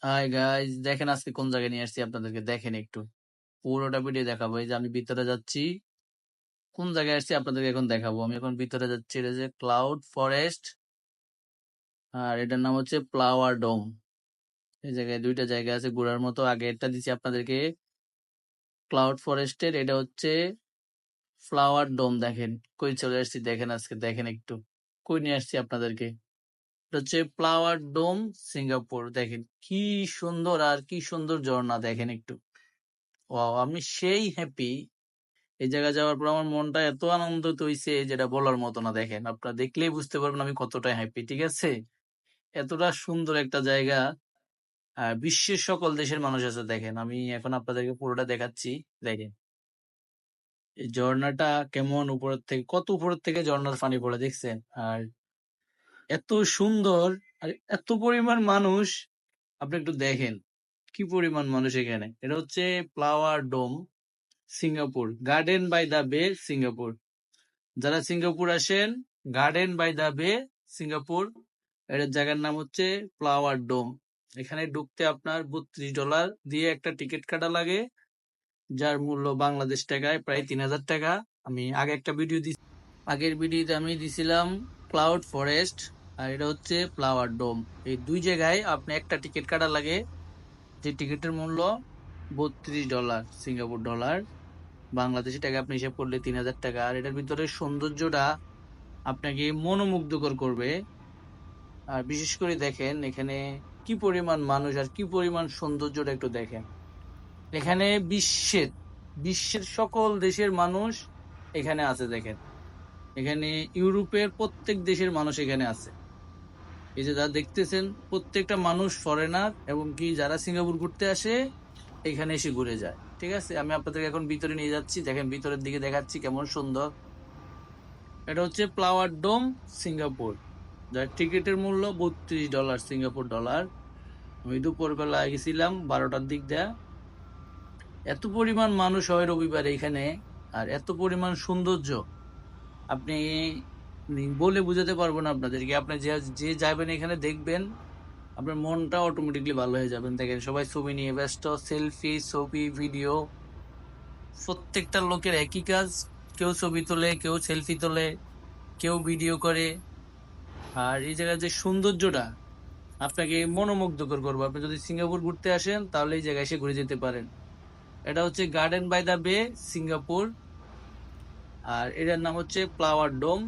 Hi guys, দেখেন আজকে কোন জায়গায় নিয়ে আসছি আপনাদেরকে। দেখেন একটু পুরোটা ভিডিও দেখাবো। এই যে আমি ভিতরে যাচ্ছি, কোন জায়গায় আসছি আপনাদেরকে এখন দেখাবো। আমি এখন ভিতরে যাচ্ছি, এটা যে ক্লাউড ফরেস্ট, আর এটার নাম হচ্ছে ফ্লাওয়ার ডোম। এই জায়গায় দুইটা জায়গা আছে ঘোরার মতো। আগে এটা দিচ্ছি আপনাদেরকে ক্লাউড ফরেস্টের, এটা হচ্ছে ফ্লাওয়ার ডোম। দেখেন কই চলে আসছি, দেখেন আজকে, দেখেন একটু কই নিয়ে আসছি আপনাদেরকে। এটা হচ্ছে ফ্লাওয়ার ডোম, সিঙ্গাপুর। দেখেন কি সুন্দর, আর কি সুন্দর ঝর্ণা, দেখেন একটু। ওয়াও, আমি সেই হ্যাপি। এই জায়গায় যাওয়ার পর আমার মনটা এত আনন্দিত হইছে যেটা বলার মতো না। দেখেন, আপনারা দেখলেই বুঝতে পারবেন আমি কতটা হ্যাপি। ঠিক আছে, এতটা সুন্দর একটা জায়গা। বিশ্বের সকল দেশের মানুষ আছে। দেখেন আমি এখন আপনাদেরকে পুরোটা দেখাচ্ছি। দেখেন এই ঝর্ণাটা কেমন উপরের থেকে, কত উপরের থেকে ঝর্ণার পানি পড়ে, দেখছেন? আর এত সুন্দর, আর এত পরিমাণ মানুষ। আপনি একটু দেখেন কি পরিমাণ মানুষ এখানে। এটা হচ্ছে flower dome, Singapore, garden by the bay, Singapore. যারা সিঙ্গাপুর আসেন, garden by the bay, Singapore, এটার জায়গার নাম হচ্ছে ফ্লাওয়ার ডোম। এখানে ঢুকতে আপনার $32 দিয়ে একটা টিকিট কাটা লাগে, যার মূল্য বাংলাদেশ টাকায় প্রায় 3000 টাকা। আমি আগে একটা ভিডিও দিই, আগের ভিডিওতে আমি দিছিলাম ক্লাউড ফরেস্ট, আর এটা হচ্ছে ফ্লাওয়ার ডোম। এই দুই জায়গায় আপনি একটা টিকিট কাটা লাগে, যে টিকিটের মূল্য $32 সিঙ্গাপুর ডলার। বাংলাদেশি টাকা আপনি হিসাব করলে 3000 টাকা। আর এটার ভিতরে সৌন্দর্যটা আপনাকে মনোমুগ্ধকর করবে। আর বিশেষ করে দেখেন এখানে কি পরিমাণ মানুষ আর কি পরিমাণ সৌন্দর্যটা একটু দেখেন। এখানে বিশ্বের বিশ্বের সকল দেশের মানুষ এখানে আছে। দেখেন এখানে ইউরোপের প্রত্যেক দেশের মানুষ এখানে আছে। এই যে যারা দেখতেছেন, প্রত্যেকটা মানুষ ফরেনার, এবং কি যারা সিঙ্গাপুর ঘুরতে আসে এখানে এসে ঘুরে যায়। ঠিক আছে, আমি আপনাদেরকে এখন ভিতরে নিয়ে যাচ্ছি। দেখেন ভিতরের দিকে দেখাচ্ছি কেমন সুন্দর। এটা হচ্ছে ফ্লাওয়ার ডোম, সিঙ্গাপুর, যার টিকিটের মূল্য $32 সিঙ্গাপুর ডলার। আমি দুপুরবেলা গেছিলাম 12টার দিক দেয়া। এত পরিমাণ মানুষ হয় রবিবার এখানে, আর এত পরিমাণ সৌন্দর্য আপনি বলে বুঝাতে পারবো না আপনাদেরকে। আপনি যে যে যাবেন এখানে দেখবেন, আপনার মনটা অটোমেটিকলি ভালো হয়ে যাবেন। দেখেন সবাই ছবি নিয়ে ব্যস্ত, সেলফি, ছবি, ভিডিও, প্রত্যেকটা লোকের একই কাজ। কেউ ছবি তোলে, কেউ সেলফি তোলে, কেউ ভিডিও করে। আর এই জায়গার যে সৌন্দর্যটা আপনাকে মনোমুগ্ধকর করবো। আপনি যদি সিঙ্গাপুর ঘুরতে আসেন তাহলে এই জায়গায় এসে ঘুরে যেতে পারেন। এটা হচ্ছে garden by the bay, Singapore, আর এটার নাম হচ্ছে ফ্লাওয়ার ডোম।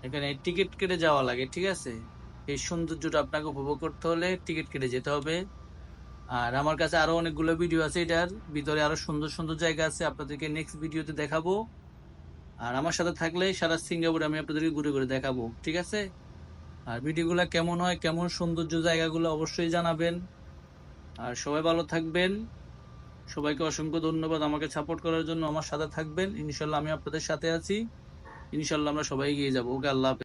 এখানে টিকিট কেটে যাওয়া লাগে। ঠিক আছে, এই সৌন্দর্যটা আপনাকে উপভোগ করতে হলে টিকিট কেটে যেতে হবে। আর আমার কাছে আরো অনেকগুলো ভিডিও আছে, এটার ভিতরে আরো সুন্দর সুন্দর জায়গা আছে, আপনাদেরকে নেক্সট ভিডিওতে দেখাবো। আর আমার সাথে থাকলে সারা সিঙ্গাপুর আমি আপনাদেরকে ঘুরে ঘুরে দেখাবো। ঠিক আছে, আর ভিডিওগুলো কেমন হয়, কেমন সৌন্দর্য জায়গাগুলো অবশ্যই জানাবেন। আর সবাই ভালো থাকবেন। সবাইকে অসংখ্য ধন্যবাদ আমাকে সাপোর্ট করার জন্য। আমার সাথে থাকবেন, ইনশাল্লাহ আমি আপনাদের সাথে আছি। ইনশাল্লাহ আমরা সবাই এগিয়ে যাবো। ওকে, আল্লাহ হাফেজ।